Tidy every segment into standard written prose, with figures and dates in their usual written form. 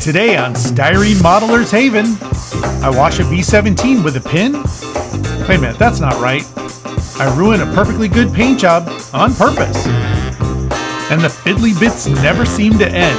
Today on Styrene Modeler's Haven, I wash a B-17 with a pin? Wait a minute, that's not right. I ruin a perfectly good paint job on purpose. And the fiddly bits never seem to end.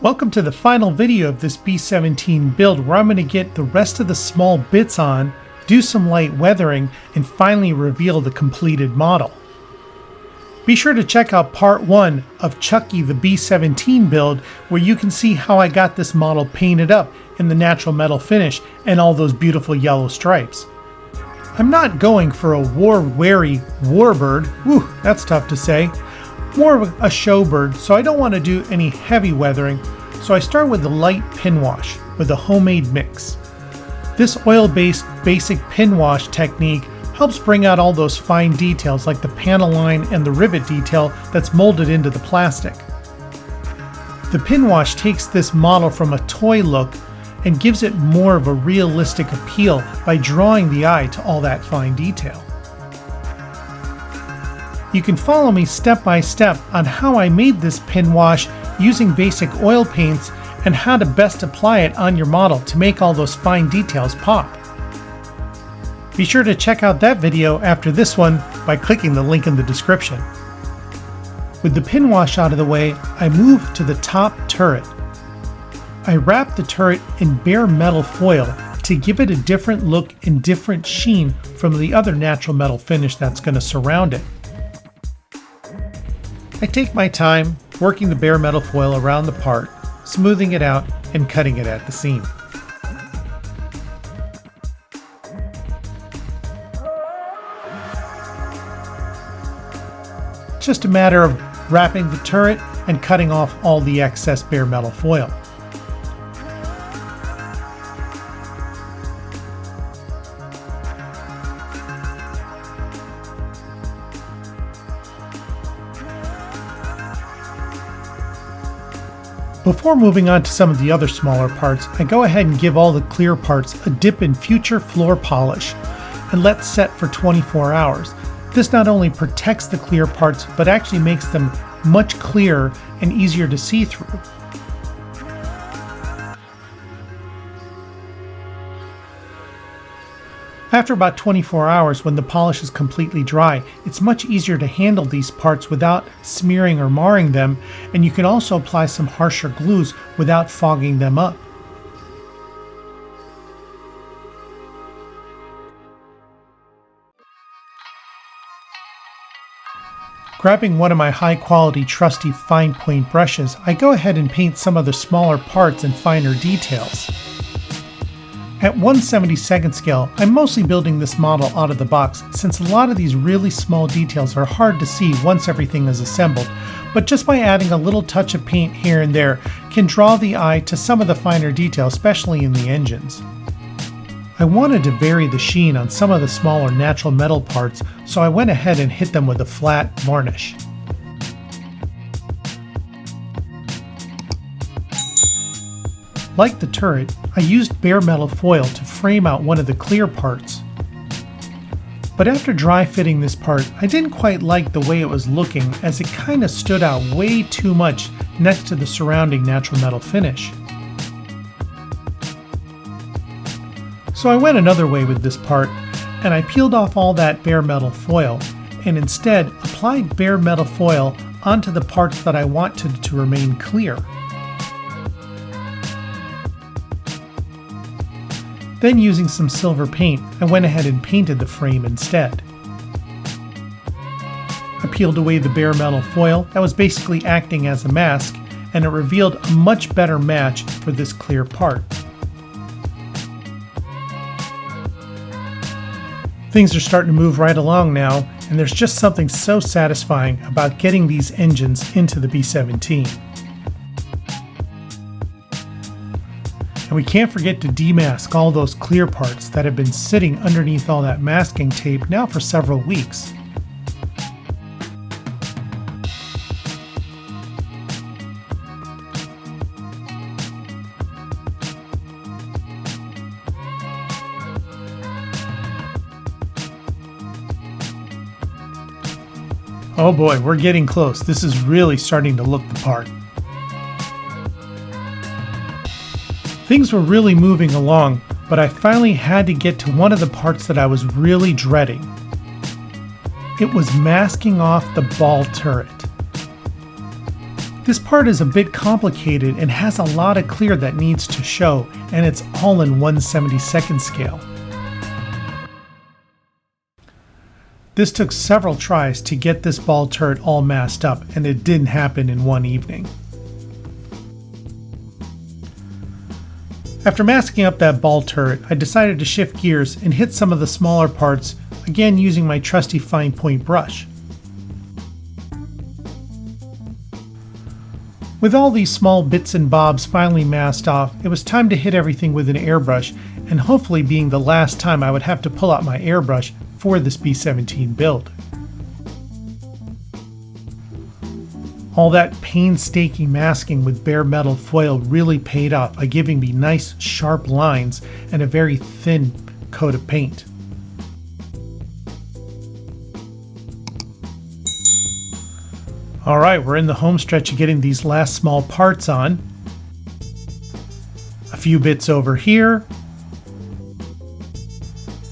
Welcome to the final video of this B-17 build where I'm going to get the rest of the small bits on, do some light weathering, and finally reveal the completed model. Be sure to check out part 1 of Chuckie the B-17 build where you can see how I got this model painted up in the natural metal finish and all those beautiful yellow stripes. I'm not going for a war-weary warbird, whew, that's tough to say, more of a showbird, so I don't want to do any heavy weathering, so I start with the light pin wash with a homemade mix. This oil-based basic pin wash technique helps bring out all those fine details like the panel line and the rivet detail that's molded into the plastic. The pin wash takes this model from a toy look and gives it more of a realistic appeal by drawing the eye to all that fine detail. You can follow me step by step on how I made this pin wash using basic oil paints and how to best apply it on your model to make all those fine details pop. Be sure to check out that video after this one by clicking the link in the description. With the pin wash out of the way, I move to the top turret. I wrap the turret in bare metal foil to give it a different look and different sheen from the other natural metal finish that's going to surround it. I take my time working the bare metal foil around the part, smoothing it out and cutting it at the seam. Just a matter of wrapping the turret and cutting off all the excess bare metal foil. Before moving on to some of the other smaller parts, I go ahead and give all the clear parts a dip in future floor polish and let set for 24 hours. This not only protects the clear parts, but actually makes them much clearer and easier to see through. After about 24 hours, when the polish is completely dry, it's much easier to handle these parts without smearing or marring them, and you can also apply some harsher glues without fogging them up. Grabbing one of my high-quality, trusty fine point brushes, I go ahead and paint some of the smaller parts and finer details. At 1/72nd scale, I'm mostly building this model out of the box since a lot of these really small details are hard to see once everything is assembled, but just by adding a little touch of paint here and there can draw the eye to some of the finer detail, especially in the engines. I wanted to vary the sheen on some of the smaller natural metal parts, so I went ahead and hit them with a flat varnish. Like the turret, I used bare metal foil to frame out one of the clear parts. But after dry fitting this part, I didn't quite like the way it was looking as it kinda stood out way too much next to the surrounding natural metal finish. So I went another way with this part, and I peeled off all that bare metal foil, and instead applied bare metal foil onto the parts that I wanted to remain clear. Then using some silver paint, I went ahead and painted the frame instead. I peeled away the bare metal foil that was basically acting as a mask, and it revealed a much better match for this clear part. Things are starting to move right along now, and there's just something so satisfying about getting these engines into the B-17. And we can't forget to demask all those clear parts that have been sitting underneath all that masking tape now for several weeks. Oh boy, we're getting close. This is really starting to look the part. Things were really moving along, but I finally had to get to one of the parts that I was really dreading. It was masking off the ball turret. This part is a bit complicated and has a lot of clear that needs to show, and it's all in 1/72nd scale. This took several tries to get this ball turret all masked up, and it didn't happen in one evening. After masking up that ball turret, I decided to shift gears and hit some of the smaller parts, again using my trusty fine point brush. With all these small bits and bobs finally masked off, it was time to hit everything with an airbrush, and hopefully being the last time I would have to pull out my airbrush for this B-17 build. All that painstaking masking with bare metal foil really paid off by giving me nice sharp lines and a very thin coat of paint. Alright, we're in the home stretch of getting these last small parts on. A few bits over here.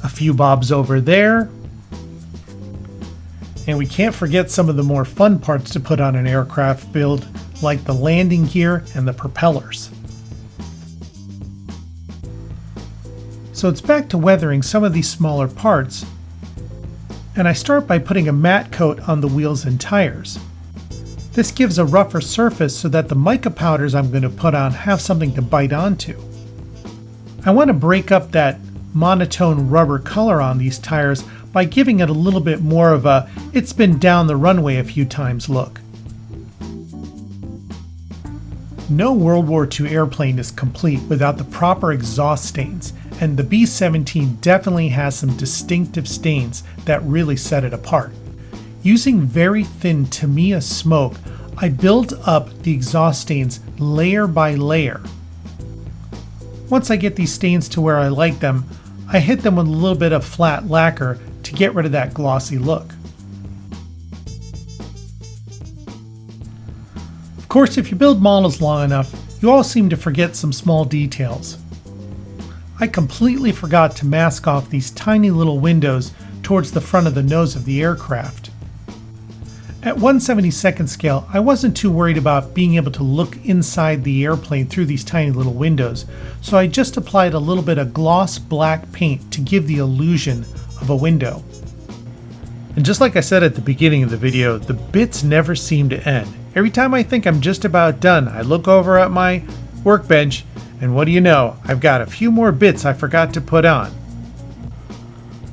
A few bobs over there. And we can't forget some of the more fun parts to put on an aircraft build, like the landing gear and the propellers. So it's back to weathering some of these smaller parts, and I start by putting a matte coat on the wheels and tires. This gives a rougher surface so that the mica powders I'm going to put on have something to bite onto. I want to break up that monotone rubber color on these tires by giving it a little bit more of a "it's been down the runway a few times" look. No World War II airplane is complete without the proper exhaust stains, and the B-17 definitely has some distinctive stains that really set it apart. Using very thin Tamiya smoke, I build up the exhaust stains layer by layer. Once I get these stains to where I like them, I hit them with a little bit of flat lacquer to get rid of that glossy look. Of course, if you build models long enough, you all seem to forget some small details. I completely forgot to mask off these tiny little windows towards the front of the nose of the aircraft. At 1/72nd scale, I wasn't too worried about being able to look inside the airplane through these tiny little windows, so I just applied a little bit of gloss black paint to give the illusion of a window. And just like I said at the beginning of the video, the bits never seem to end. Every time I think I'm just about done, I look over at my workbench, and what do you know, I've got a few more bits I forgot to put on.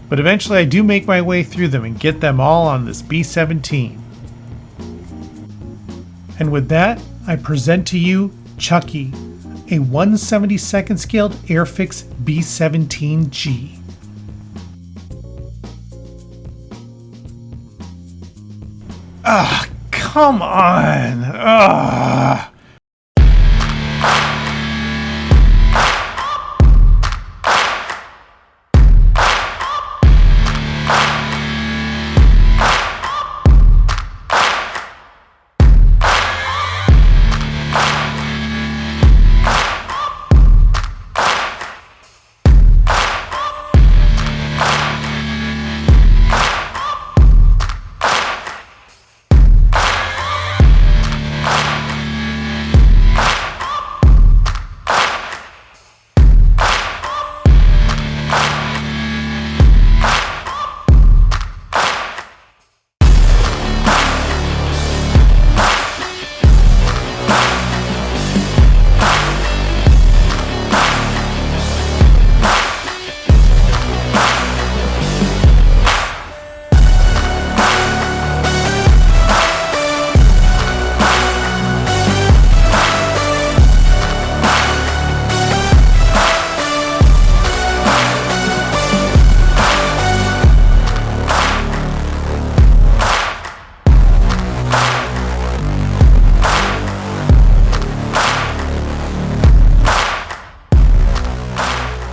But eventually I do make my way through them and get them all on this B-17. And with that, I present to you Chuckie, a 1/72nd scaled Airfix B-17G. Ah, come on! Ah.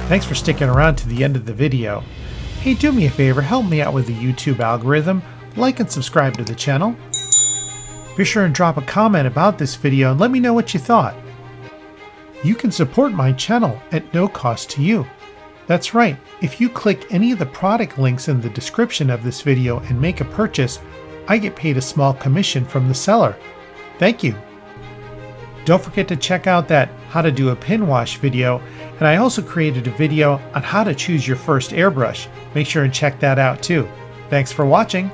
Thanks for sticking around to the end of the video. Hey, do me a favor, help me out with the YouTube algorithm. like and subscribe to the channel. Be sure and drop a comment about this video and let me know what you thought. You can support my channel at no cost to you. That's right, if you click any of the product links in the description of this video and make a purchase, I get paid a small commission from the seller. Thank you. Don't forget to check out that how to do a pin wash video, and I also created a video on how to choose your first airbrush. Make sure and check that out too. Thanks for watching.